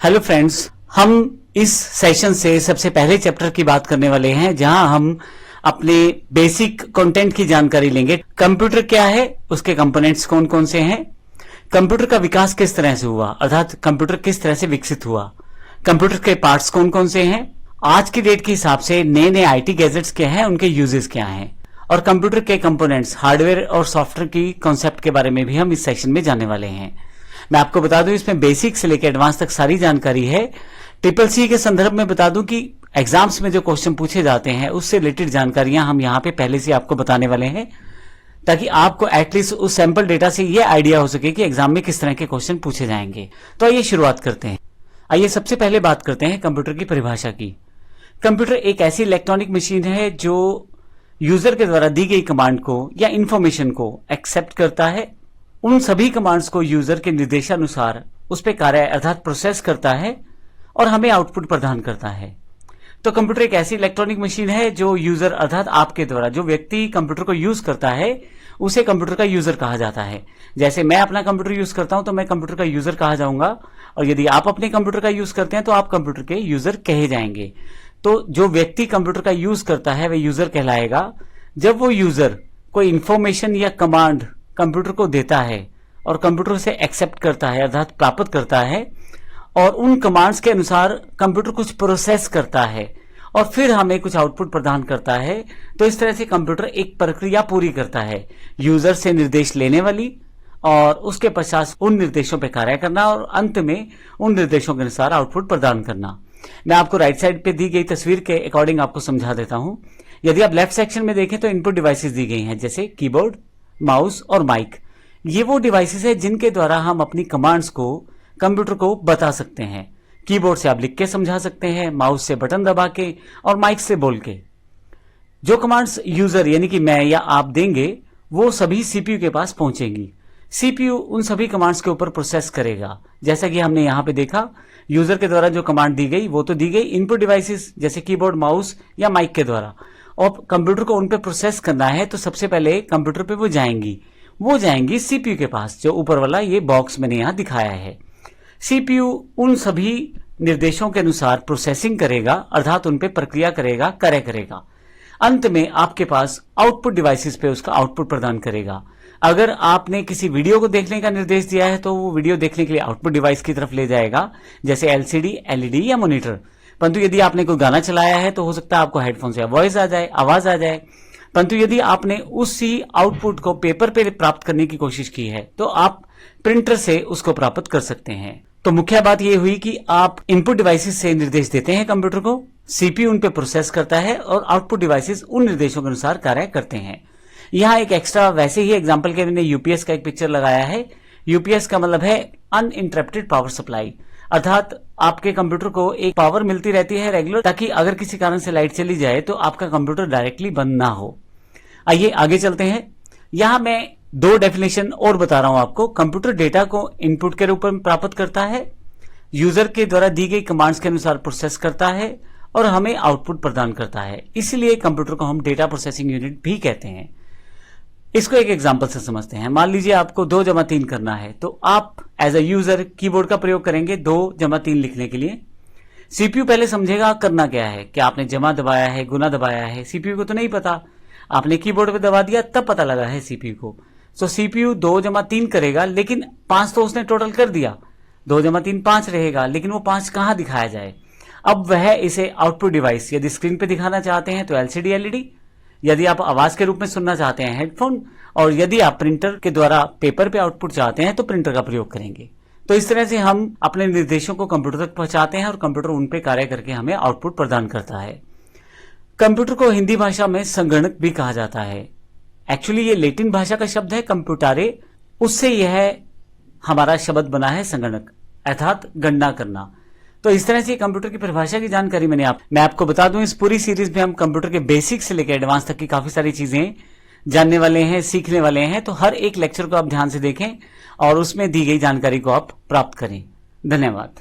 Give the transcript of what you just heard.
Hello friends, हम इस session से सबसे पहले चैप्टर की बात करने वाले हैं जहां हम अपने बेसिक कंटेंट की जानकारी लेंगे। कंप्यूटर क्या है, उसके कंपोनेंट्स कौन कौन से हैं, कंप्यूटर का विकास किस तरह से हुआ, अर्थात कंप्यूटर किस तरह से विकसित हुआ, कंप्यूटर के पार्ट्स कौन कौन से हैं, आज की डेट के हिसाब से नए नए आईटी गैजेट्स क्या हैं, उनके यूजेस क्या हैं, और कंप्यूटर के कंपोनेंट्स हार्डवेयर और सॉफ्टवेयर की कॉन्सेप्ट के बारे में भी हम इस सेशन में जानने वाले हैं। मैं आपको बता दूं, इसमें बेसिक से लेकर एडवांस तक सारी जानकारी है। ट्रिपल सी के संदर्भ में बता दूं कि एग्जाम्स में जो क्वेश्चन पूछे जाते हैं उससे रिलेटेड जानकारियां हम यहां पे पहले से आपको बताने वाले हैं, ताकि आपको एटलीस्ट उस सैंपल डेटा से यह आइडिया हो सके कि एग्जाम में किस तरह के क्वेश्चन पूछे जाएंगे। तो आइए शुरुआत करते हैं। आइए सबसे पहले बात करते हैं कंप्यूटर की परिभाषा की। कंप्यूटर एक ऐसी इलेक्ट्रॉनिक मशीन है जो यूजर के द्वारा दी गई कमांड को या इंफॉर्मेशन को एक्सेप्ट करता है, उन सभी कमांड्स को यूजर के निर्देशानुसार उस पर कार्य अर्थात प्रोसेस करता है और हमें आउटपुट प्रदान करता है। तो कंप्यूटर एक ऐसी इलेक्ट्रॉनिक मशीन है जो यूजर अर्थात आपके द्वारा जो व्यक्ति कंप्यूटर को यूज करता है उसे कंप्यूटर का यूजर कहा जाता है। जैसे मैं अपना कंप्यूटर यूज करता हूं तो मैं कंप्यूटर का यूजर कहा जाऊंगा, और यदि आप अपने कंप्यूटर का यूज करते हैं तो आप कंप्यूटर के यूजर कहे जाएंगे। तो जो व्यक्ति कंप्यूटर का यूज करता है वह यूजर कहलाएगा। जब वो यूजर कोई इंफॉर्मेशन या कमांड कंप्यूटर को देता है और कंप्यूटर से एक्सेप्ट करता है अर्थात प्राप्त करता है, और उन कमांड्स के अनुसार कंप्यूटर कुछ प्रोसेस करता है और फिर हमें कुछ आउटपुट प्रदान करता है, तो इस तरह से कंप्यूटर एक प्रक्रिया पूरी करता है, यूजर से निर्देश लेने वाली और उसके पश्चात उन निर्देशों पर कार्य करना और अंत में उन निर्देशों के अनुसार आउटपुट प्रदान करना। मैं आपको राइट साइड पे दी गई तस्वीर के अकॉर्डिंग आपको समझा देता हूं। यदि आप लेफ्ट सेक्शन में देखें तो इनपुट डिवाइसेस दी गई हैं, जैसे कीबोर्ड, माउस और माइक। ये वो डिवाइसेस है जिनके द्वारा हम अपनी कमांड्स को कंप्यूटर को बता सकते हैं। कीबोर्ड से आप लिख के समझा सकते हैं, माउस से बटन दबा के और माइक से बोल के। जो कमांड्स यूजर यानी कि मैं या आप देंगे वो सभी सीपीयू के पास पहुंचेंगी। सीपीयू उन सभी कमांड्स के ऊपर प्रोसेस करेगा। जैसा कि हमने यहां पे देखा, यूजर के द्वारा जो कमांड दी गई वो तो दी गई इनपुट डिवाइसेस जैसे कीबोर्ड, माउस या माइक के द्वारा, और कंप्यूटर को उन पे प्रोसेस करना है तो सबसे पहले कंप्यूटर पे वो जाएंगी सीपीयू के पास, जो ऊपर वाला ये बॉक्स मैंने यहां दिखाया है। सीपीयू उन सभी निर्देशों के अनुसार प्रोसेसिंग करेगा अर्थात उन पे प्रक्रिया करेगा, कार्य करेगा। अंत में आपके पास आउटपुट डिवाइसेस पे उसका आउटपुट प्रदान करेगा। अगर आपने किसी वीडियो को देखने का निर्देश दिया है तो वो वीडियो देखने के लिए आउटपुट डिवाइस की तरफ ले जाएगा, जैसे एलसीडी, एलईडी या मॉनिटर। परंतु यदि आपने कोई गाना चलाया है तो हो सकता है आपको हेडफोन से आवाज आ जाए। परंतु यदि आपने उसी आउटपुट को पेपर पे प्राप्त करने की कोशिश की है तो आप प्रिंटर से उसको प्राप्त कर सकते हैं। तो मुख्य बात यह हुई कि आप इनपुट डिवाइसेस से निर्देश देते हैं कंप्यूटर को, सीपीयू उन पे प्रोसेस करता है और आउटपुट डिवाइसेस उन निर्देशों के अनुसार कार्य करते हैं। यहाँ एक एक्स्ट्रा वैसे ही एग्जाम्पल के मैंने यूपीएस का एक पिक्चर लगाया है। यूपीएस का मतलब है अनइंटरप्टेड पावर सप्लाई, अर्थात आपके कंप्यूटर को एक पावर मिलती रहती है रेगुलर, ताकि अगर किसी कारण से लाइट चली जाए तो आपका कंप्यूटर डायरेक्टली बंद ना हो। आइए आगे चलते हैं। यहां मैं दो डेफिनेशन और बता रहा हूं आपको। कंप्यूटर डेटा को इनपुट के रूप में प्राप्त करता है, यूजर के द्वारा दी गई कमांड्स के अनुसार प्रोसेस करता है और हमें आउटपुट प्रदान करता है। इसलिए कंप्यूटर को हम डेटा प्रोसेसिंग यूनिट भी कहते हैं। इसको एक एग्जांपल से समझते हैं। मान लीजिए आपको 2 जमा 3 करना है, तो आप एज अ यूजर कीबोर्ड का प्रयोग करेंगे 2 जमा 3 लिखने के लिए। सीपीयू पहले समझेगा करना क्या है, कि आपने जमा दबाया है, गुना दबाया है। सीपीयू को तो नहीं पता, आपने कीबोर्ड पे दबा दिया तब पता लगा है सीपीयू को। सो सीपीयू 2 जमा 3 करेगा, लेकिन 5 तो उसने टोटल कर दिया। 2 जमा 3 5 रहेगा, लेकिन वो 5 कहां दिखाया जाए। अब वह इसे आउटपुट डिवाइस यदि स्क्रीन पे दिखाना चाहते हैं तो एलसीडी, एलईडी, यदि आप आवाज के रूप में सुनना चाहते हैं हेडफोन, और यदि आप प्रिंटर के द्वारा पेपर पे आउटपुट चाहते हैं तो प्रिंटर का प्रयोग करेंगे। तो इस तरह से हम अपने निर्देशों को कंप्यूटर तक पहुंचाते हैं और कंप्यूटर उन पे कार्य करके हमें आउटपुट प्रदान करता है। कंप्यूटर को हिंदी भाषा में संगणक भी कहा जाता है। एक्चुअली ये लैटिन भाषा का शब्द है कंप्यूटारे, उससे यह हमारा शब्द बना है संगणक अर्थात गणना करना। तो इस तरह से कंप्यूटर की परिभाषा की जानकारी मैं आपको बता दूं। इस पूरी सीरीज में हम कंप्यूटर के बेसिक से लेकर एडवांस तक की काफी सारी चीजें जानने वाले हैं, सीखने वाले हैं। तो हर एक लेक्चर को आप ध्यान से देखें और उसमें दी गई जानकारी को आप प्राप्त करें। धन्यवाद।